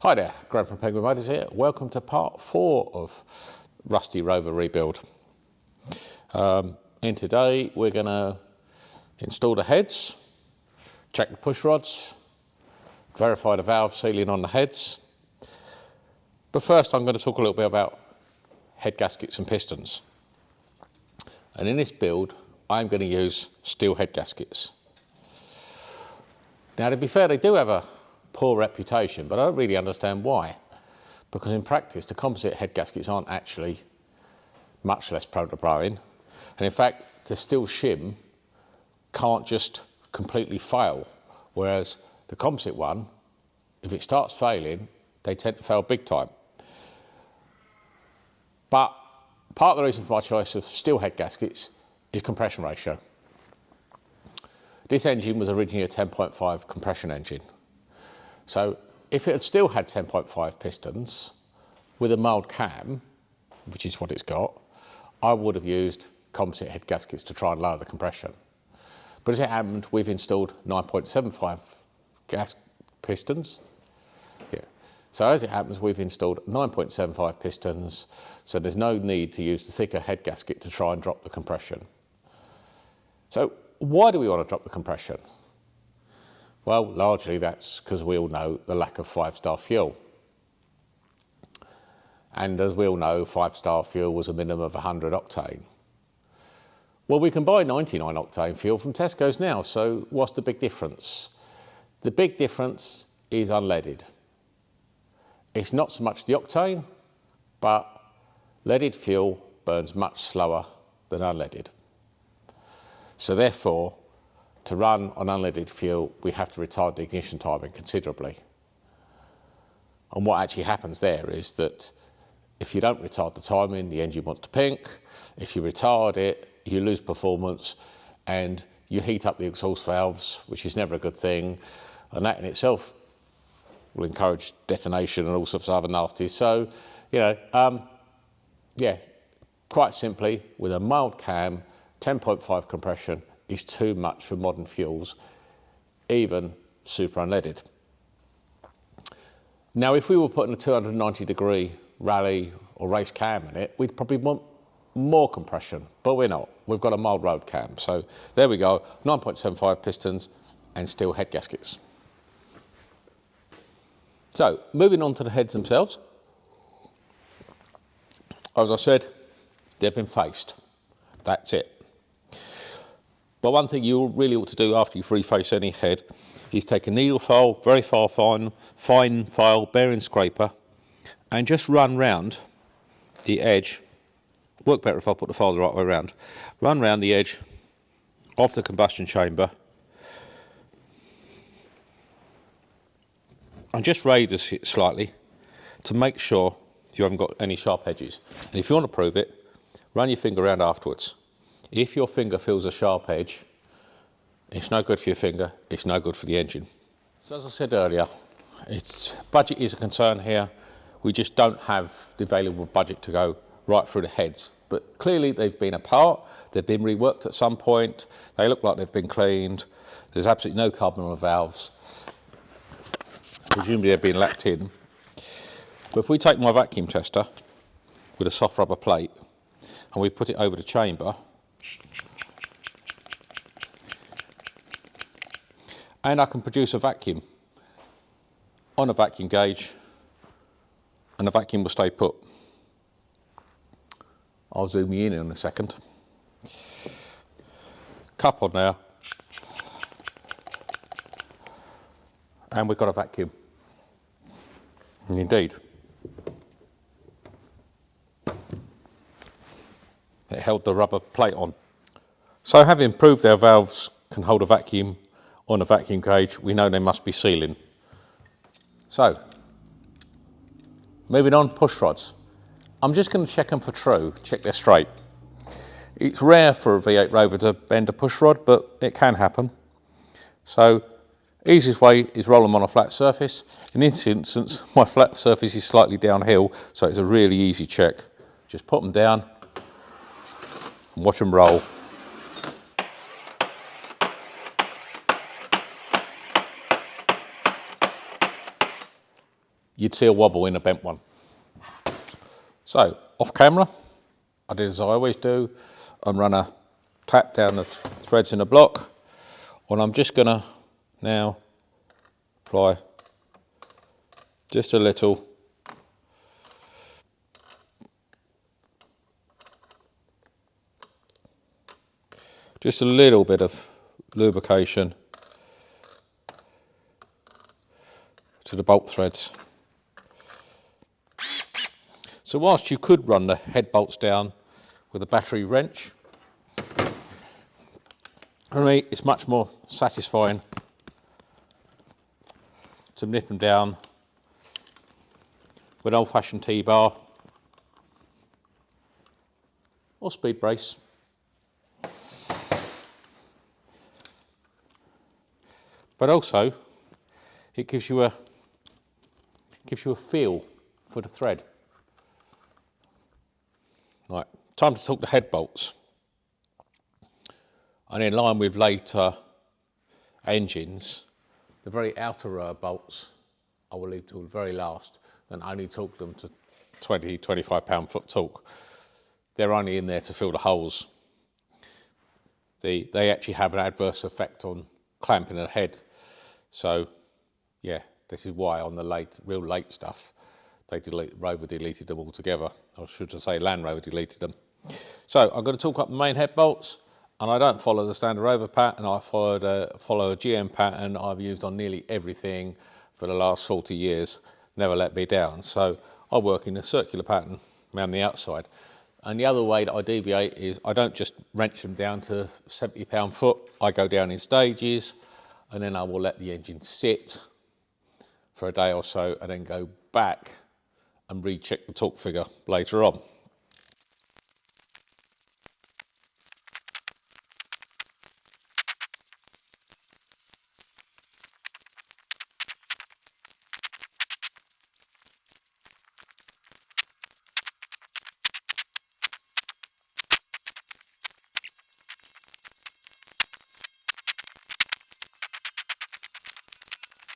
Hi there, Graham from Penguin Motors here. Welcome to part 4 of Rusty Rover Rebuild. In today we're going to install the heads, check the push rods, verify the valve sealing on the heads. But first I'm going to talk a little bit about head gaskets and pistons. And in this build I'm going to use steel head gaskets. Now to be fair, they do have a poor reputation, but I don't really understand why. Because in practice, the composite head gaskets aren't actually much less prone to blowing. And in fact, the steel shim can't just completely fail. Whereas the composite one, if it starts failing, they tend to fail big time. But part of the reason for my choice of steel head gaskets is compression ratio. This engine was originally a 10.5 compression engine. So if it had still had 10.5 pistons with a mild cam, which is what it's got, I would have used composite head gaskets to try and lower the compression. But as it happened, we've installed 9.75 gas pistons. Here. So as it happens, we've installed 9.75 pistons, so there's no need to use the thicker head gasket to try and drop the compression. So why do we want to drop the compression? Well, largely that's because we all know the lack of 5-star fuel. And as we all know, 5-star fuel was a minimum of 100 octane. Well, we can buy 99 octane fuel from Tesco's now, so what's the big difference? The big difference is unleaded. It's not so much the octane, but leaded fuel burns much slower than unleaded. So therefore, to run on unleaded fuel, we have to retard the ignition timing considerably. And what actually happens there is that if you don't retard the timing, the engine wants to pink. If you retard it, you lose performance and you heat up the exhaust valves, which is never a good thing. And that in itself will encourage detonation and all sorts of other nasties. So, quite simply, with a mild cam, 10.5 compression is too much for modern fuels, even super unleaded. Now, if we were putting a 290-degree rally or race cam in it, we'd probably want more compression, but we're not. We've got a mild road cam. So there we go, 9.75 pistons and steel head gaskets. So moving on to the heads themselves. As I said, they've been faced. That's it. But one thing you really ought to do after you've refaced any head is take a needle file, very fine file, bearing scraper, and just run round the edge. Work better if I put the file the right way around. Run round the edge of the combustion chamber and just raise it slightly to make sure you haven't got any sharp edges. And if you want to prove it, run your finger around afterwards. If your finger feels a sharp edge, it's no good for your finger, it's no good for the engine. So as I said earlier, budget is a concern here. We just don't have the available budget to go right through the heads. But clearly they've been apart, they've been reworked at some point, they look like they've been cleaned, there's absolutely no carbon on the valves. Presumably they've been lapped in. But if we take my vacuum tester with a soft rubber plate and we put it over the chamber, and I can produce a vacuum on a vacuum gauge and the vacuum will stay put. I'll zoom you in a second. Cup on there, and we've got a vacuum. And indeed, it held the rubber plate on. So having proved our valves can hold a vacuum on a vacuum gauge, we know they must be sealing. So, moving on, push rods. I'm just going to check them for true, check they're straight. It's rare for a V8 Rover to bend a push rod, but it can happen. So, easiest way is roll them on a flat surface. In this instance, my flat surface is slightly downhill, so it's a really easy check. Just put them down and watch them roll. you'd see a wobble in a bent one. So off camera, I did as I always do, and run a tap down the threads in the block, and I'm just going to now apply just a little bit of lubrication to the bolt threads. So whilst you could run the head bolts down with a battery wrench, for me it's much more satisfying to nip them down with an old-fashioned T-bar or speed brace. But also it gives you a feel for the thread. Right, time to talk the head bolts. And in line with later engines, the very outer bolts I will leave till the very last and only torque them to 20-25 pound-foot torque. They're only in there to fill the holes. They actually have an adverse effect on clamping the head. So yeah, this is why on the real late stuff, Rover deleted them altogether. Or should I say Land Rover deleted them. So I'm going to talk up the main head bolts, and I don't follow the standard Rover pattern. I follow a GM pattern I've used on nearly everything for the last 40 years. Never let me down. So I work in a circular pattern around the outside. And the other way that I deviate is I don't just wrench them down to 70 pound-foot. I go down in stages, and then I will let the engine sit for a day or so and then go back and recheck the torque figure later on.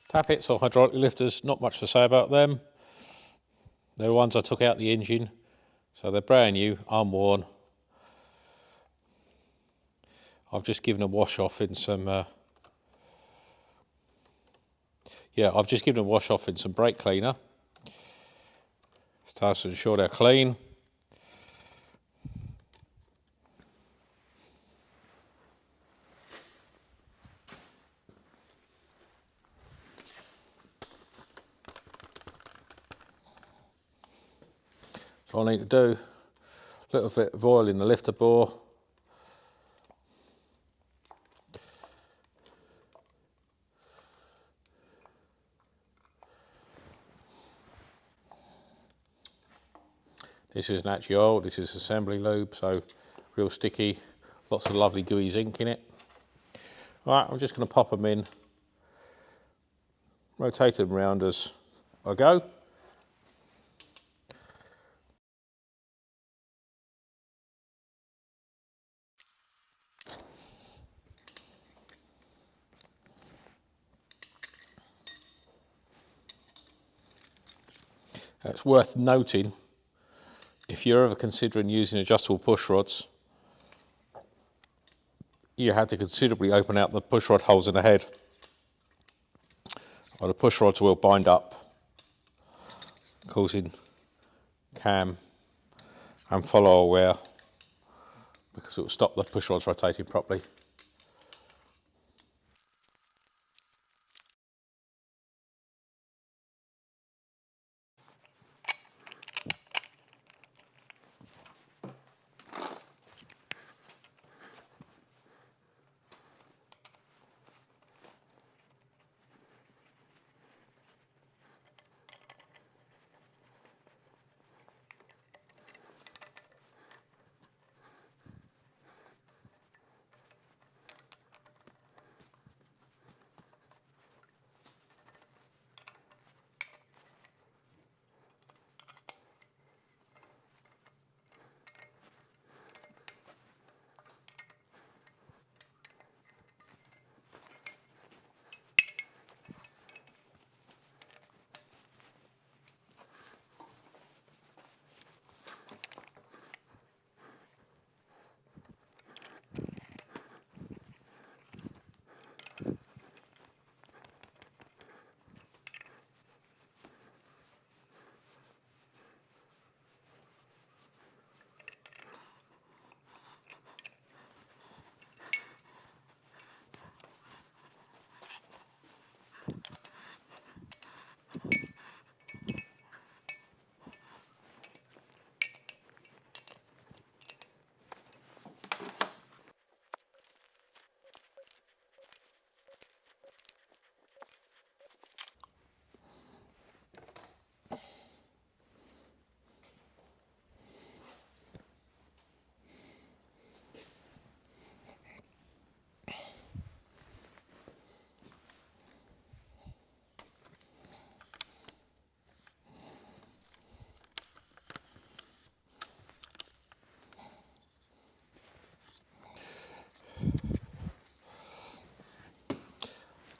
Tappets or hydraulic lifters, not much to say about them. They're the ones I took out the engine, so they're brand new, unworn. I've just given a wash off in some brake cleaner. Just to ensure they're clean. So all I need to do, a little bit of oil in the lifter bore. This isn't actually oil, this is assembly lube, so real sticky, lots of lovely gooey zinc in it. Right, I'm just going to pop them in, rotate them around as I go. It's worth noting, if you're ever considering using adjustable push rods, you have to considerably open out the push rod holes in the head, or the push rods will bind up, causing cam and follower wear, because it will stop the push rods rotating properly.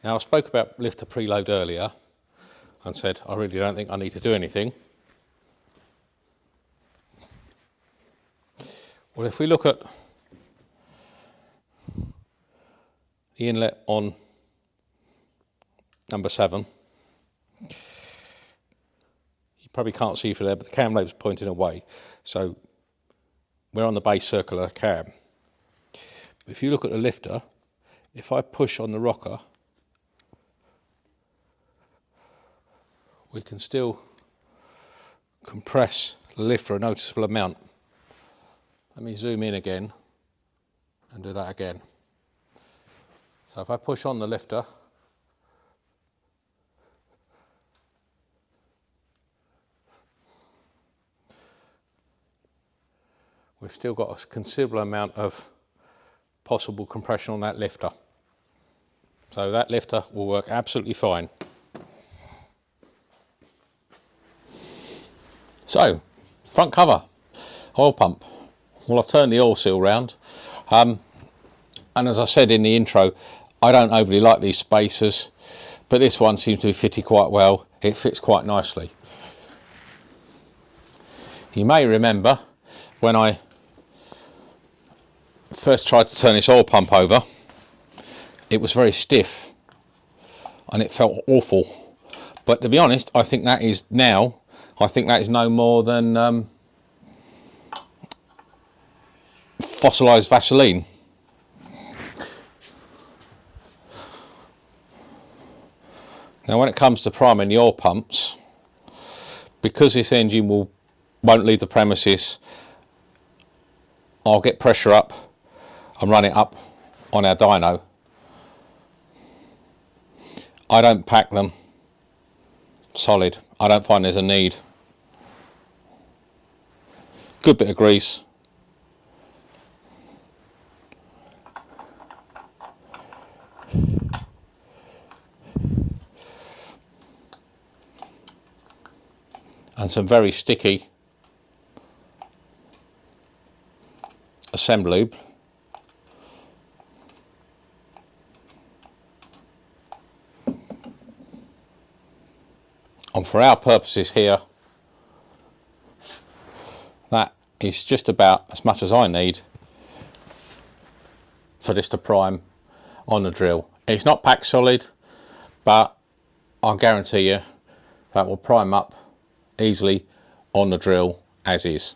Now, I spoke about lifter preload earlier and said I really don't think I need to do anything. Well, if we look at the inlet on number 7, you probably can't see for there, but the cam lobe's pointing away. So we're on the base circular cam. If you look at the lifter, if I push on the rocker, we can still compress the lifter a noticeable amount. Let me zoom in again and do that again. So if I push on the lifter, we've still got a considerable amount of possible compression on that lifter. So that lifter will work absolutely fine. So, front cover, oil pump. Well, I've turned the oil seal round, and as I said in the intro, I don't overly like these spacers, but this one seems to be fitted quite well. It fits quite nicely. You may remember when I first tried to turn this oil pump over, it was very stiff and it felt awful. But to be honest, I think that is no more than fossilised Vaseline. Now, when it comes to priming the oil pumps, because this engine won't leave the premises, I'll get pressure up and run it up on our dyno. I don't pack them solid. I don't find there's a need. Good bit of grease. And some very sticky assembly lube. And for our purposes here, that is just about as much as I need for this to prime on the drill. It's not packed solid, but I guarantee you that will prime up easily on the drill as is.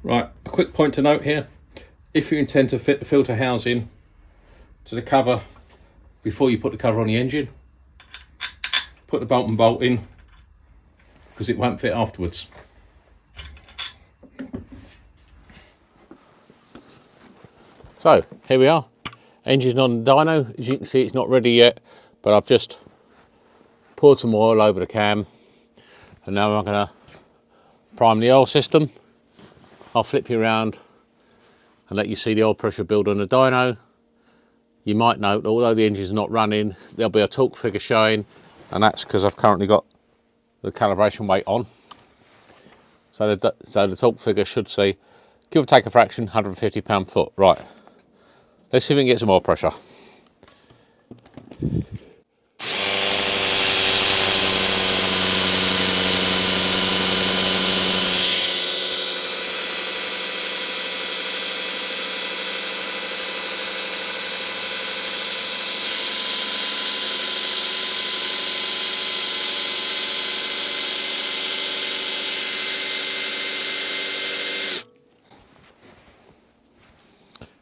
Right, a quick point to note here. If you intend to fit the filter housing to the cover before you put the cover on the engine, put the bolt and bolt in, because it won't fit afterwards. So here we are, engine on the dyno. As you can see, it's not ready yet, but I've just poured some oil over the cam, and now I'm going to prime the oil system. I'll flip you around and let you see the oil pressure build on the dyno. You might note, although the engine's not running, there'll be a torque figure showing, and that's because I've currently got the calibration weight on. So the torque figure should say, give or take a fraction, 150 pound-foot. Right, let's see if we can get some oil pressure.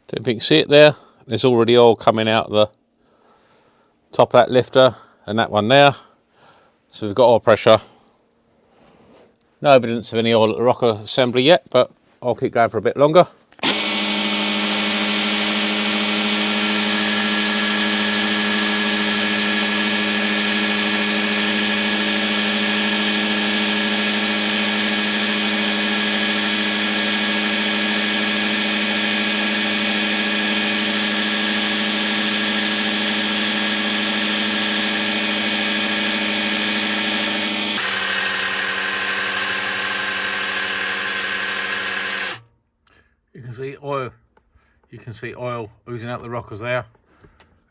Don't know if you can see it there. There's already oil coming out of the top of that lifter and that one there. So we've got oil pressure. No evidence of any oil at the rocker assembly yet, but I'll keep going for a bit longer. You can see oil You can see oil oozing out the rockers there,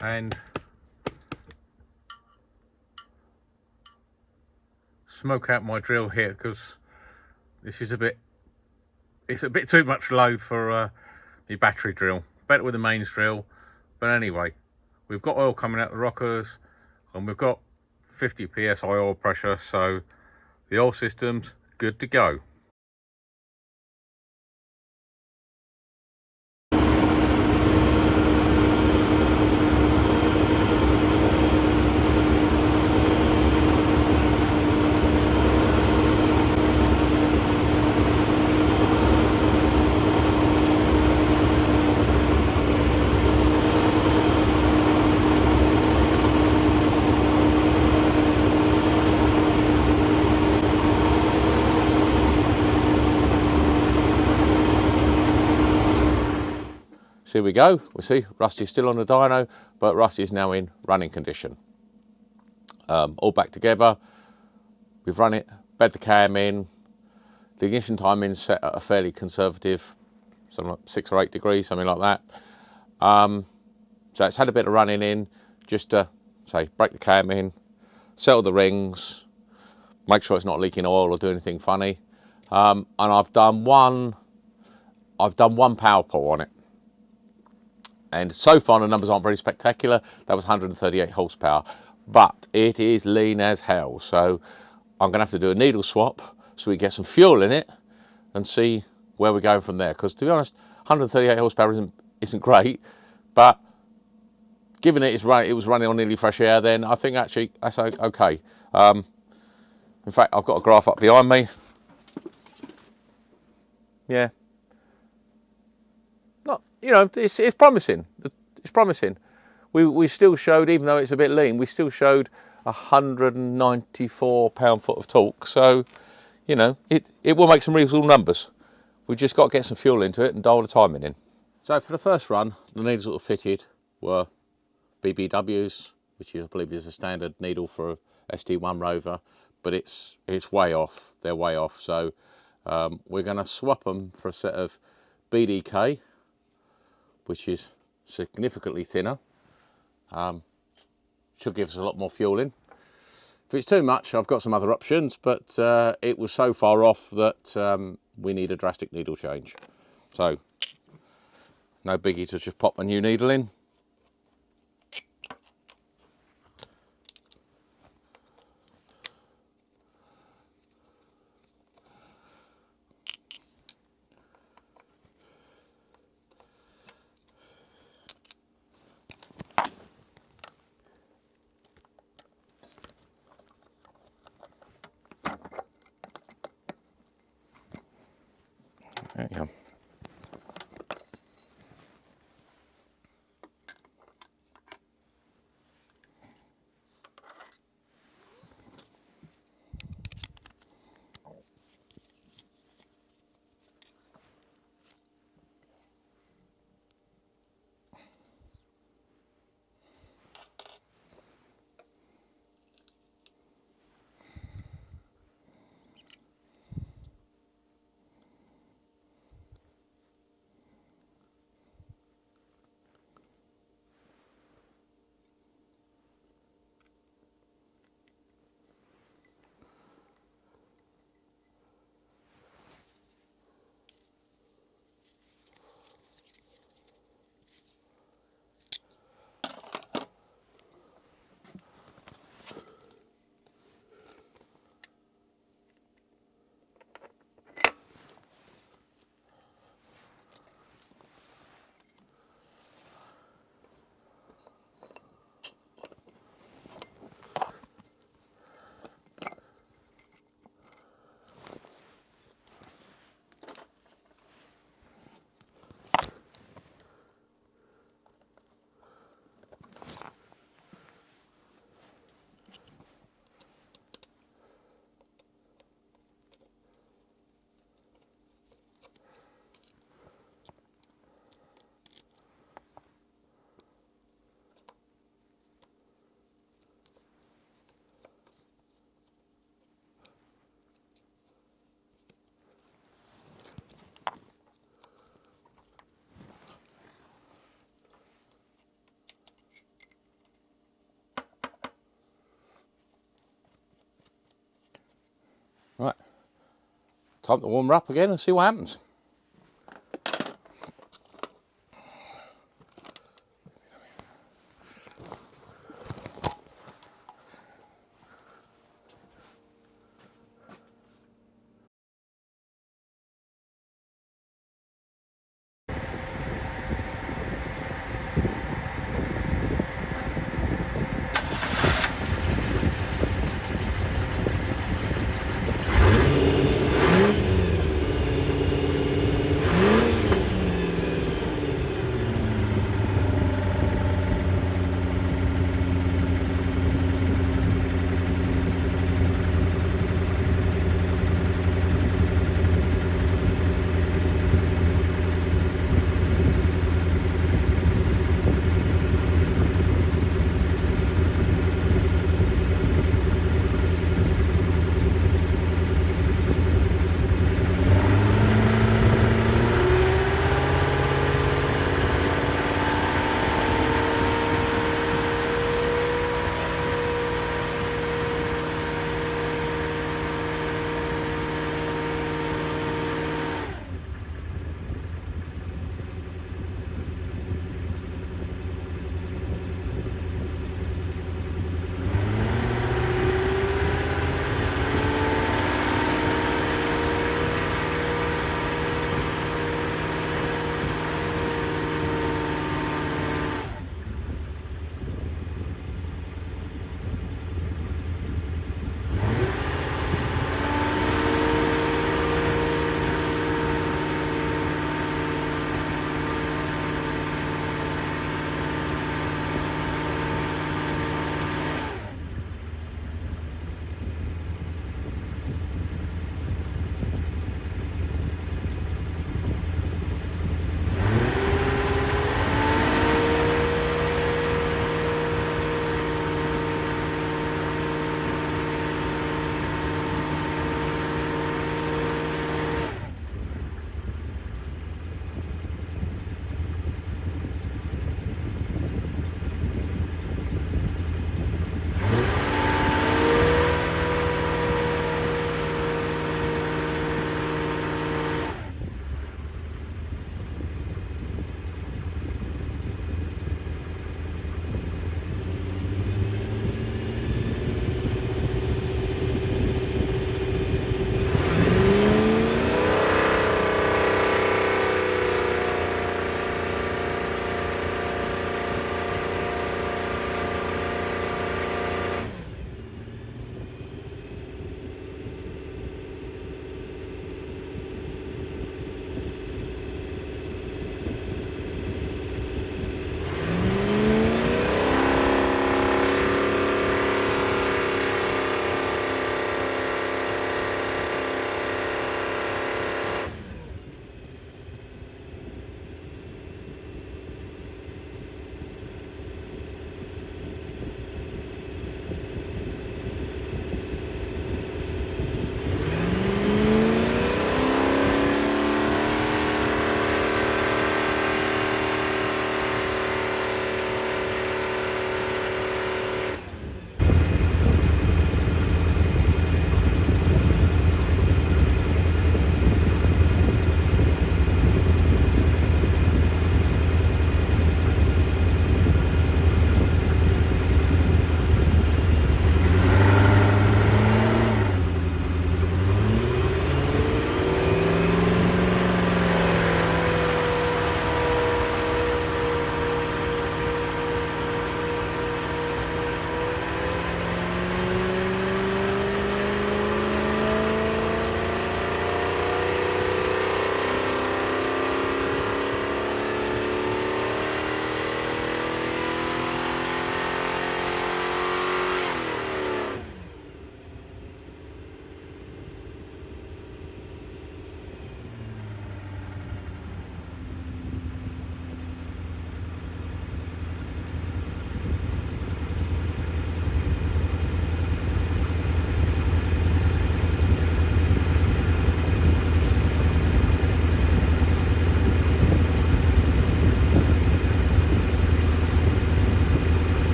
and smoke out my drill here because this is it's a bit too much load for the battery drill. Better with the mains drill, but anyway, we've got oil coming out the rockers, and we've got 50 psi oil pressure, so the oil system's good to go. So here we go. We see Rusty's still on the dyno, but Rusty's now in running condition. All back together. We've run it, bed the cam in. The ignition timing's set at a fairly conservative, something like 6 or 8 degrees, something like that. So it's had a bit of running in, just to say break the cam in, settle the rings, make sure it's not leaking oil or do anything funny. And I've done one power pull on it. And so far the numbers aren't very spectacular. That was 138 horsepower, but it is lean as hell. So I'm gonna have to do a needle swap so we get some fuel in it and see where we're going from there. Because to be honest, 138 horsepower isn't great, but given it was running on nearly fresh air, then I think actually that's okay. In fact, I've got a graph up behind me. Yeah. It's promising. It's promising. We still showed, even though it's a bit lean, we still showed 194 pound-foot of torque. So, it will make some reasonable numbers. We've just got to get some fuel into it and dial the timing in. So for the first run, the needles that were fitted were BBWs, which I believe is a standard needle for a SD1 Rover, but it's way off. They're way off. So we're going to swap them for a set of BDK, which is significantly thinner. Should give us a lot more fuel in. If it's too much, I've got some other options, but it was so far off that we need a drastic needle change. So, no biggie to just pop a new needle in. There you go. Time to warm her up again and see what happens.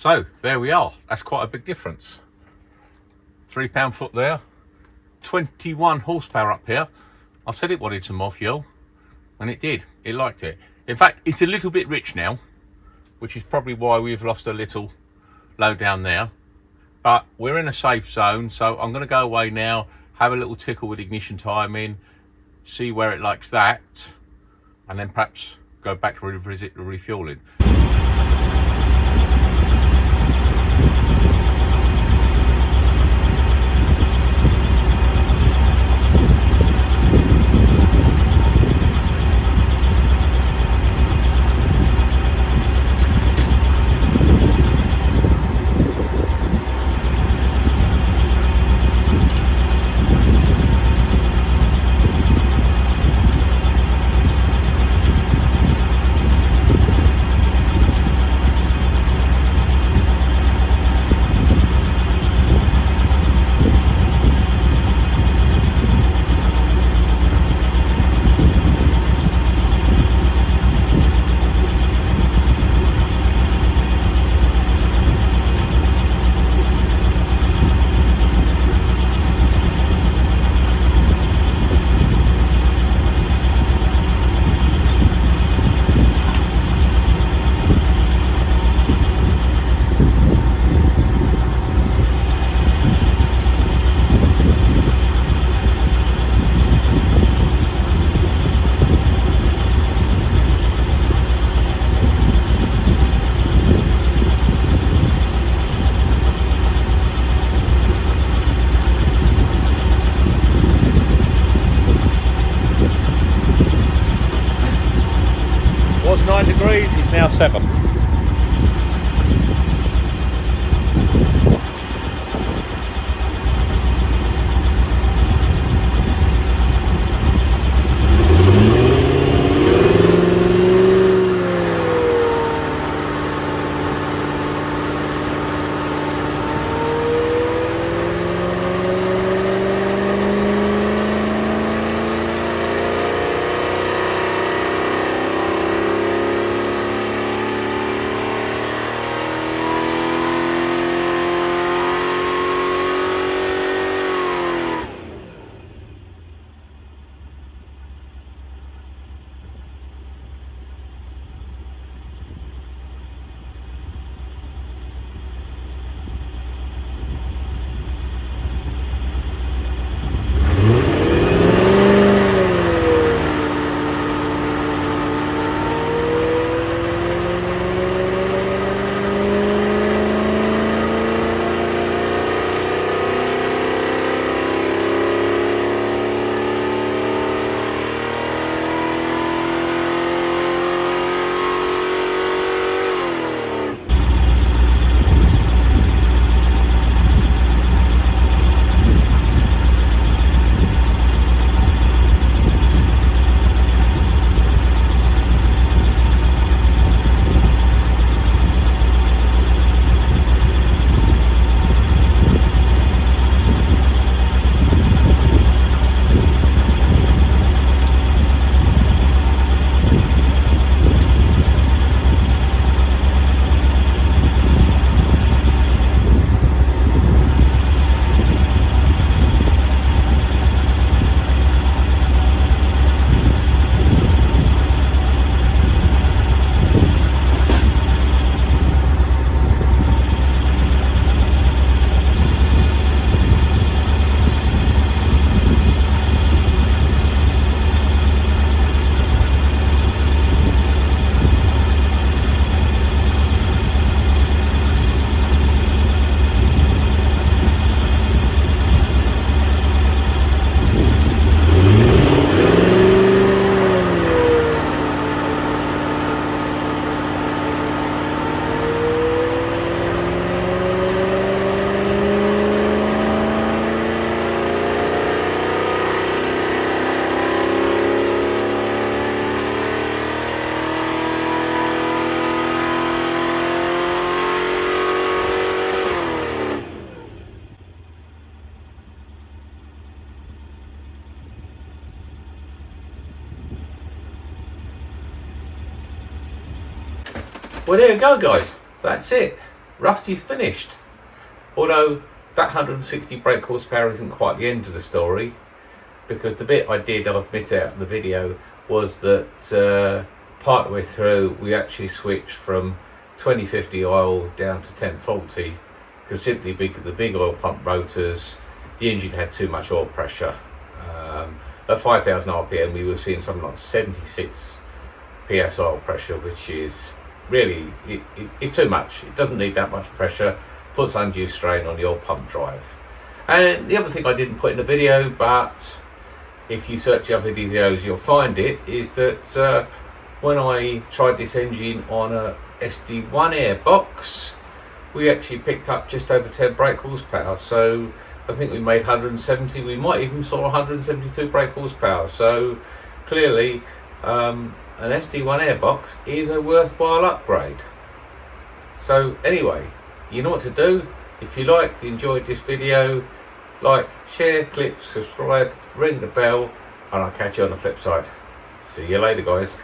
So there we are. That's quite a big difference. £3 foot there, 21 horsepower up here. I said it wanted some more fuel, and it did. It liked it. In fact, it's a little bit rich now, which is probably why we've lost a little low down there. But we're in a safe zone, so I'm going to go away now, have a little tickle with ignition timing, see where it likes that, and then perhaps go back to revisit the refueling. Was 9 degrees, it's now 7. Well, there you go, guys. That's it. Rusty's finished. Although that 160 brake horsepower isn't quite the end of the story, because the bit I did, I'll admit out in the video, was that part of the way through we actually switched from 2050 oil down to 1040, because simply the big oil pump rotors, the engine had too much oil pressure. At 5,000 RPM we were seeing something like 76 PS oil pressure, which is really, it's too much. It doesn't need that much pressure, puts undue strain on the oil pump drive. And the other thing I didn't put in the video, but if you search the other videos you'll find it, is that when I tried this engine on a SD1 Air box, we actually picked up just over 10 brake horsepower. So I think we made 170, we might even saw 172 brake horsepower. So clearly an SD1 Air box is a worthwhile upgrade. So anyway, you know what to do. If you enjoyed this video, like, share, click, subscribe, ring the bell, and I'll catch you on the flip side. See you later, guys.